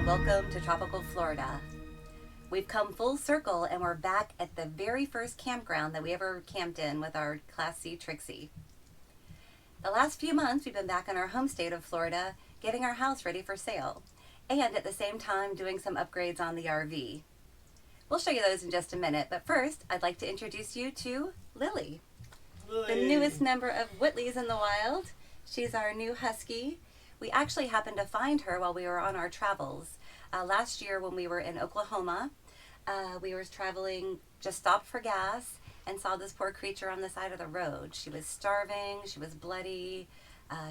Welcome to tropical Florida. We've come full circle and we're back at the very first campground that we ever camped in with our Class C Trixie. The last few months we've been back in our home state of Florida getting our house ready for sale and at the same time doing some upgrades on the RV. We'll show you those in just a minute, but first I'd like to introduce you to Lily, the newest member of Whitleys in the Wild. She's our new husky. We actually happened to find her while we were on our travels. Last year when we were in Oklahoma, we were traveling, just stopped for gas and saw this poor creature on the side of the road. She was starving, she was bloody,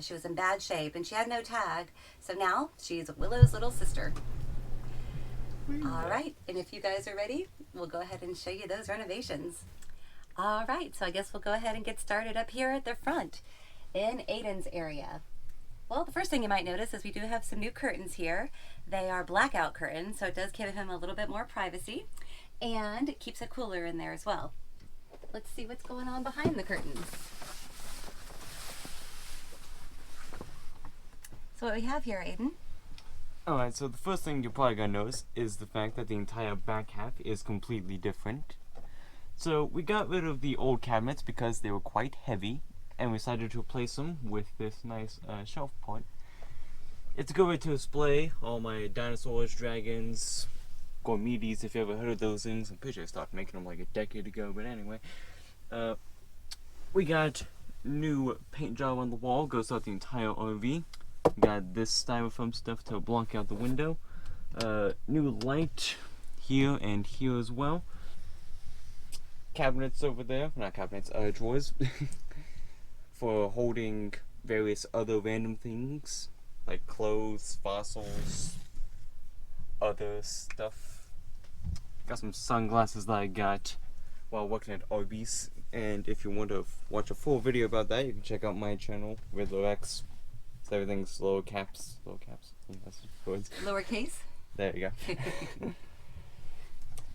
she was in bad shape, and she had no tag. So now she's Willow's little sister. All right, and if you guys are ready, we'll go ahead and show you those renovations. All right, so I guess we'll go ahead and get started up here at the front in Aiden's area. Well, the first thing you might notice is we do have some new curtains here. They are blackout curtains, so it does give him a little bit more privacy, and it keeps it cooler in there as well. Let's see what's going on behind the curtains. So what we have here, Aiden? Alright, so the first thing you're probably going to notice is the fact that the entire back half is completely different. So we got rid of the old cabinets because they were quite heavy, and we decided to replace them with this nice shelf part. It's a good way to display all my dinosaurs, dragons, gourmetes, if you ever heard of those things. I'm pretty sure I started making them like a decade ago, but anyway. We got new paint job on the wall, goes out the entire RV. We got this styrofoam stuff to block out the window. New light here and here as well. Cabinets over there, not cabinets, drawers. For holding various other random things like clothes, fossils, other stuff. Got some sunglasses that I got while working at Arby's, and if you want to watch a full video about that, you can check out my channel, Riddler X. So everything's lower caps. Yeah, that's words. Lowercase? There you go.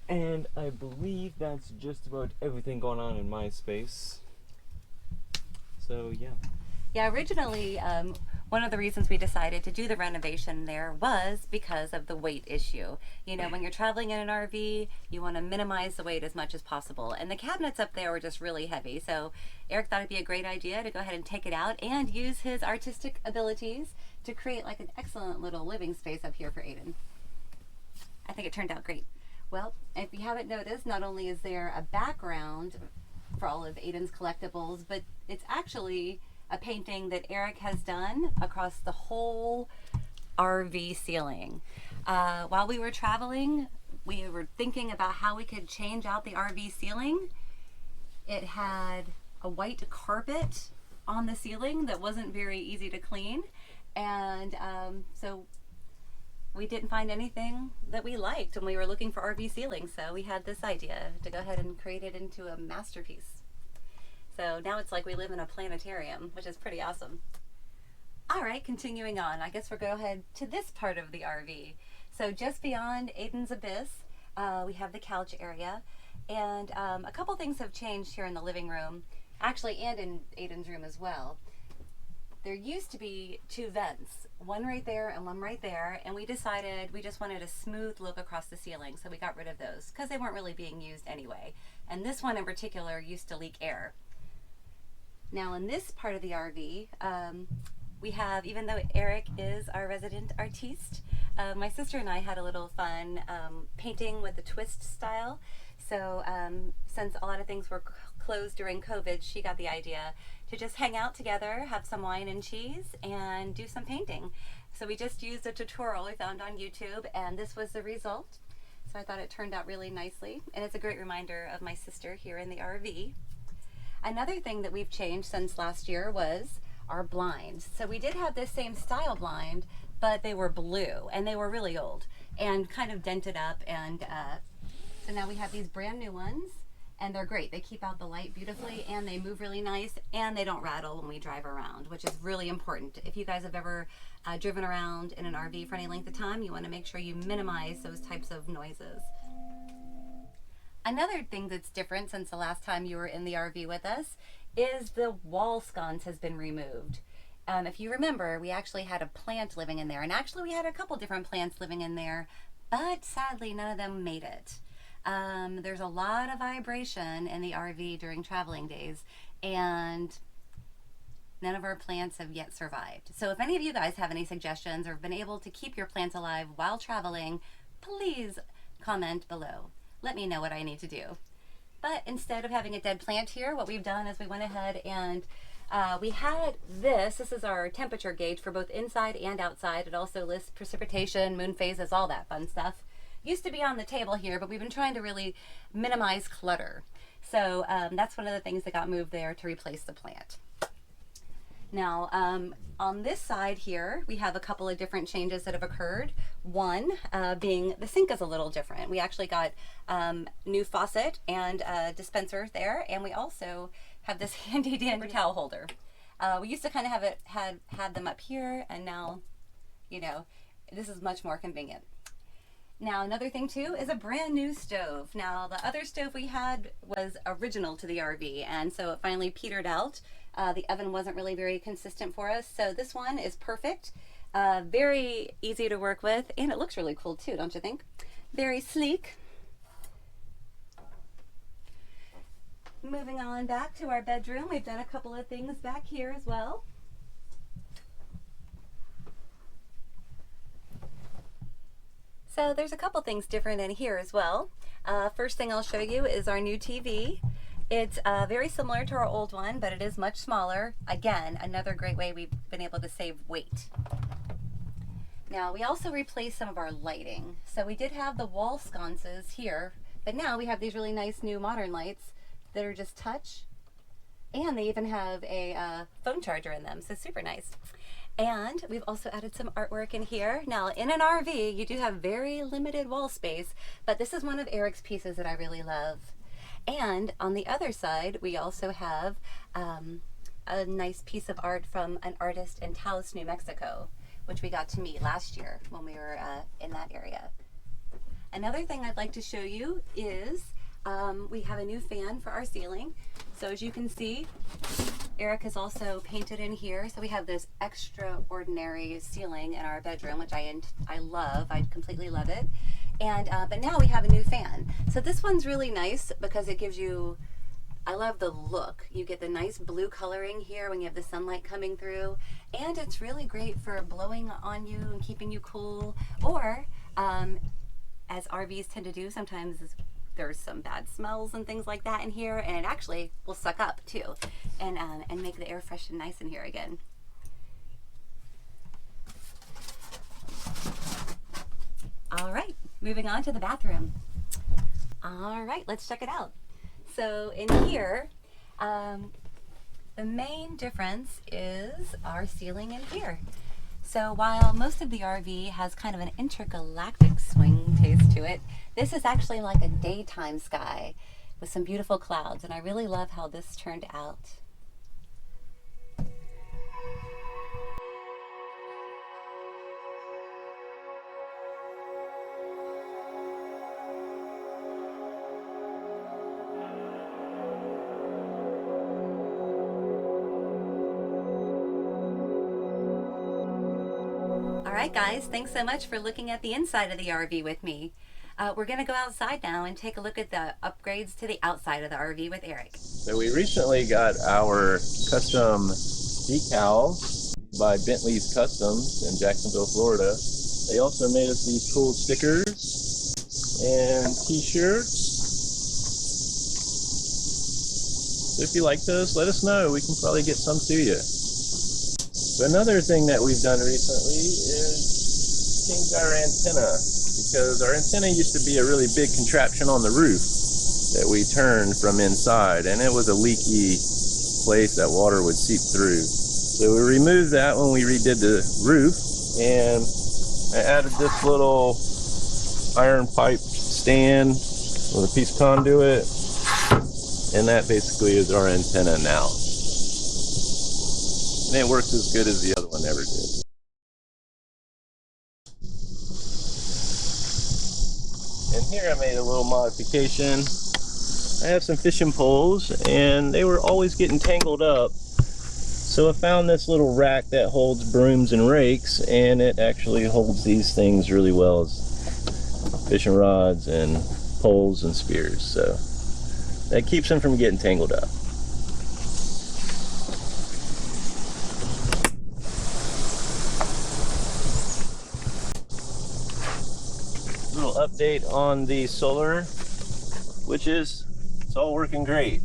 And I believe that's just about everything going on in my space. So yeah. Yeah, originally, one of the reasons we decided to do the renovation there was because of the weight issue. You know, when you're traveling in an RV, you want to minimize the weight as much as possible. And the cabinets up there were just really heavy. So Eric thought it'd be a great idea to go ahead and take it out and use his artistic abilities to create like an excellent little living space up here for Aiden. I think it turned out great. Well, if you haven't noticed, not only is there a background for all of Aiden's collectibles, but it's actually a painting that Eric has done across the whole RV ceiling. While we were traveling, we were thinking about how we could change out the RV ceiling. It had a white carpet on the ceiling that wasn't very easy to clean, and so we didn't find anything that we liked when we were looking for RV ceilings, so we had this idea to go ahead and create it into a masterpiece. So now it's like we live in a planetarium, which is pretty awesome. All right, continuing on, I guess we'll go ahead to this part of the RV. So just beyond Aiden's abyss, we have the couch area, and a couple things have changed here in the living room, actually, and in Aiden's room as well. There used to be two vents, one right there and one right there, and we decided we just wanted a smooth look across the ceiling, so we got rid of those because they weren't really being used anyway. And this one in particular used to leak air. Now in this part of the RV, we have, even though Eric is our resident artiste, my sister and I had a little fun painting with a twist style. So since a lot of things were closed during COVID, she got the idea to just hang out together, have some wine and cheese, and do some painting. So we just used a tutorial we found on YouTube, and this was the result. So I thought it turned out really nicely, and it's a great reminder of my sister here in the RV. Another thing that we've changed since last year was our blinds. So we did have this same style blind, but they were blue, and they were really old and kind of dented up, and so now we have these brand new ones, and they're great. They keep out the light beautifully, and they move really nice, and they don't rattle when we drive around, which is really important. If you guys have ever driven around in an RV for any length of time, you want to make sure you minimize those types of noises. Another thing that's different since the last time you were in the RV with us is the wall sconce has been removed. If you remember, we actually had a plant living in there, and actually we had a couple different plants living in there, but sadly none of them made it. There's a lot of vibration in the RV during traveling days, and none of our plants have yet survived. So if any of you guys have any suggestions or have been able to keep your plants alive while traveling, please comment below. Let me know what I need to do. But instead of having a dead plant here, what we've done is we went ahead and we had this is our temperature gauge for both inside and outside. It also lists precipitation, moon phases, all that fun stuff. Used to be on the table here, but we've been trying to really minimize clutter. So that's one of the things that got moved there to replace the plant. Now, on this side here, we have a couple of different changes that have occurred. One being the sink is a little different. We actually got new faucet and dispenser there, and we also have this handy dandy towel holder. We used to kind of have it had them up here, and now, you know, this is much more convenient. Now, another thing too is a brand new stove. Now, the other stove we had was original to the RV, and so it finally petered out. The oven wasn't really very consistent for us, so this one is perfect. Very easy to work with, and it looks really cool too, don't you think? Very sleek. Moving on back to our bedroom, we've done a couple of things back here as well. So there's a couple things different in here as well. First thing I'll show you is our new TV. It's very similar to our old one, but it is much smaller. Again, another great way we've been able to save weight. Now, we also replaced some of our lighting. So we did have the wall sconces here, but now we have these really nice new modern lights that are just touch, and they even have a phone charger in them, so super nice. And we've also added some artwork in here. Now, in an RV, you do have very limited wall space, but this is one of Eric's pieces that I really love. And on the other side, we also have a nice piece of art from an artist in Taos, New Mexico, which we got to meet last year when we were in that area. Another thing I'd like to show you is we have a new fan for our ceiling. So as you can see, Eric has also painted in here. So we have this extraordinary ceiling in our bedroom, which I love. I completely love it. And but now we have a new fan. So this one's really nice because it gives you, I love the look. You get the nice blue coloring here when you have the sunlight coming through. And it's really great for blowing on you and keeping you cool. Or as RVs tend to do, sometimes there's some bad smells and things like that in here, and it actually will suck up too and make the air fresh and nice in here again. All right, moving on to the bathroom. All right, let's check it out. So in here, the main difference is our ceiling in here. So while most of the RV has kind of an intergalactic swing taste to it, this is actually like a daytime sky with some beautiful clouds, and I really love how this turned out. Alright guys, thanks so much for looking at the inside of the RV with me. We're going to go outside now and take a look at the upgrades to the outside of the RV with Eric. So we recently got our custom decals by Bentley's Customs in Jacksonville, Florida. They also made us these cool stickers and t-shirts. So if you like those, let us know. We can probably get some to you. So another thing that we've done recently is change our antenna, because our antenna used to be a really big contraption on the roof that we turned from inside, and it was a leaky place that water would seep through. So we removed that when we redid the roof, and I added this little iron pipe stand with a piece of conduit, and that basically is our antenna now. And it works as good as the other one ever did. And here I made a little modification. I have some fishing poles, and they were always getting tangled up. So I found this little rack that holds brooms and rakes, and it actually holds these things really well as fishing rods and poles and spears. So that keeps them from getting tangled up. Little update on the solar, which is it's all working great.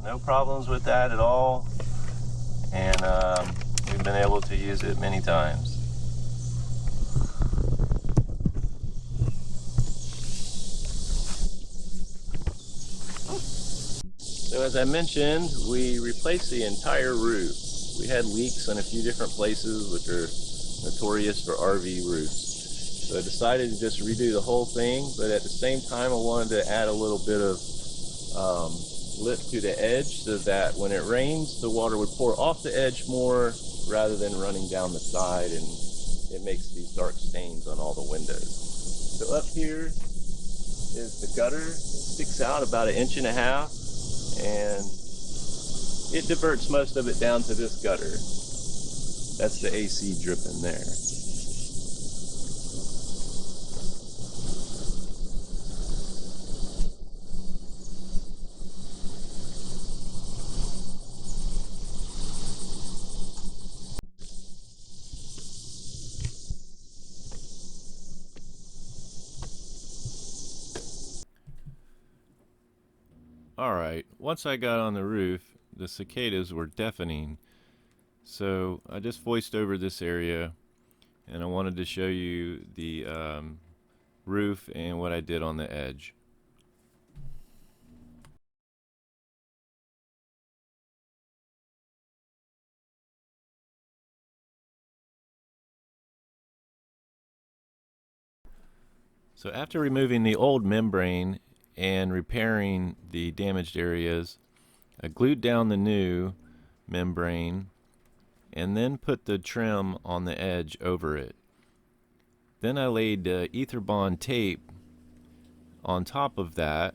No problems with that at all, and we've been able to use it many times. So as I mentioned, we replaced the entire roof. We had leaks in a few different places, which are notorious for RV roofs. So I decided to just redo the whole thing, but at the same time I wanted to add a little bit of lip to the edge so that when it rains, the water would pour off the edge more rather than running down the side, and it makes these dark stains on all the windows. So up here is the gutter. It sticks out about 1.5 inches, and it diverts most of it down to this gutter. That's the AC dripping there. Alright, once I got on the roof, the cicadas were deafening. So I just voiced over this area, and I wanted to show you the roof and what I did on the edge. So after removing the old membrane and repairing the damaged areas, I glued down the new membrane and then put the trim on the edge over it. Then I laid Etherbond tape on top of that,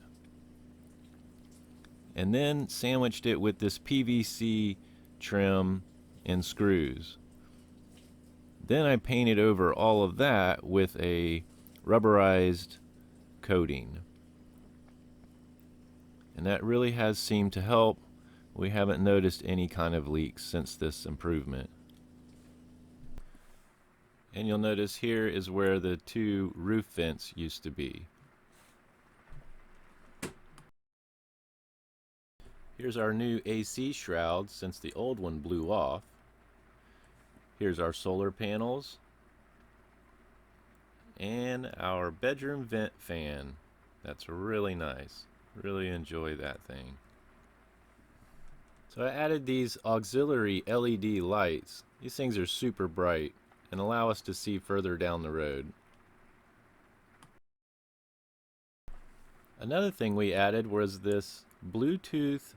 and then sandwiched it with this PVC trim and screws. Then I painted over all of that with a rubberized coating, and that really has seemed to help. We haven't noticed any kind of leaks since this improvement. And you'll notice here is where the two roof vents used to be. Here's our new AC shroud since the old one blew off. Here's our solar panels and our bedroom vent fan. That's really nice. Really enjoy that thing. So I added these auxiliary LED lights. These things are super bright and allow us to see further down the road. Another thing we added was this Bluetooth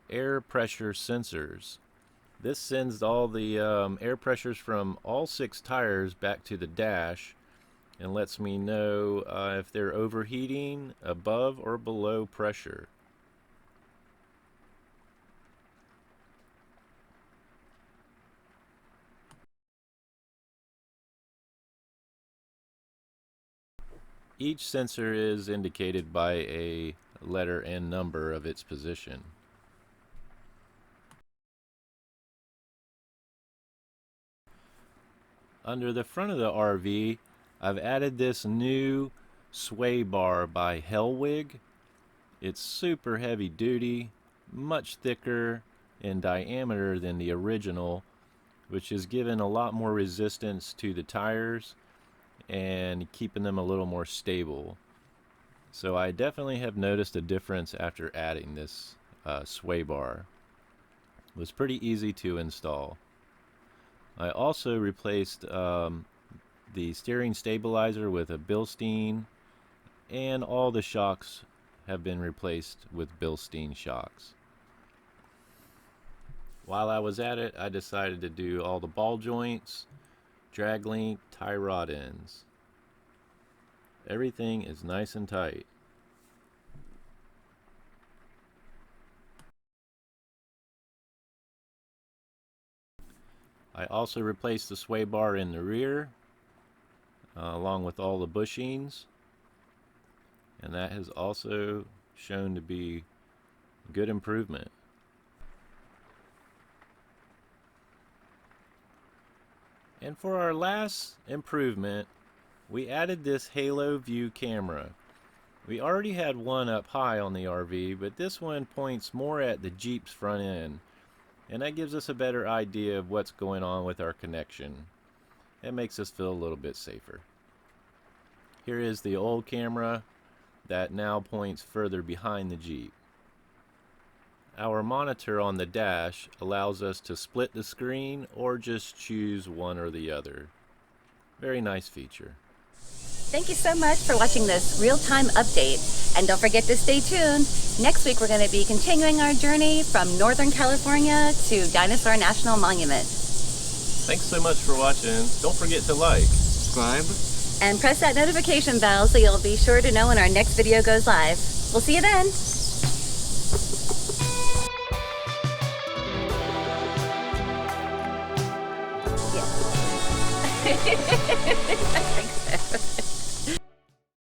air pressure sensors. This sends all the air pressures from all 6 tires back to the dash and lets me know if they're overheating, above or below pressure. Each sensor is indicated by a letter and number of its position. Under the front of the RV, I've added this new sway bar by Hellwig. It's super heavy duty, much thicker in diameter than the original, which has given a lot more resistance to the tires and keeping them a little more stable. So I definitely have noticed a difference after adding this sway bar. It was pretty easy to install. I also replaced the steering stabilizer with a Bilstein, and all the shocks have been replaced with Bilstein shocks. While I was at it, I decided to do all the ball joints, drag link, tie rod ends. Everything is nice and tight. I also replaced the sway bar in the rear, along with all the bushings, and that has also shown to be good improvement. And for our last improvement, we added this halo view camera. We already had one up high on the RV, but this one points more at the Jeep's front end, and that gives us a better idea of what's going on with our connection. It makes us feel a little bit safer. Here is the old camera that now points further behind the Jeep. Our monitor on the dash allows us to split the screen or just choose one or the other. Very nice feature. Thank you so much for watching this real-time update. And don't forget to stay tuned. Next week we're going to be continuing our journey from Northern California to Dinosaur National Monument. Thanks so much for watching. Don't forget to like, Subscribe. And press that notification bell so you'll be sure to know when our next video goes live. We'll see you then. Yeah. I think so.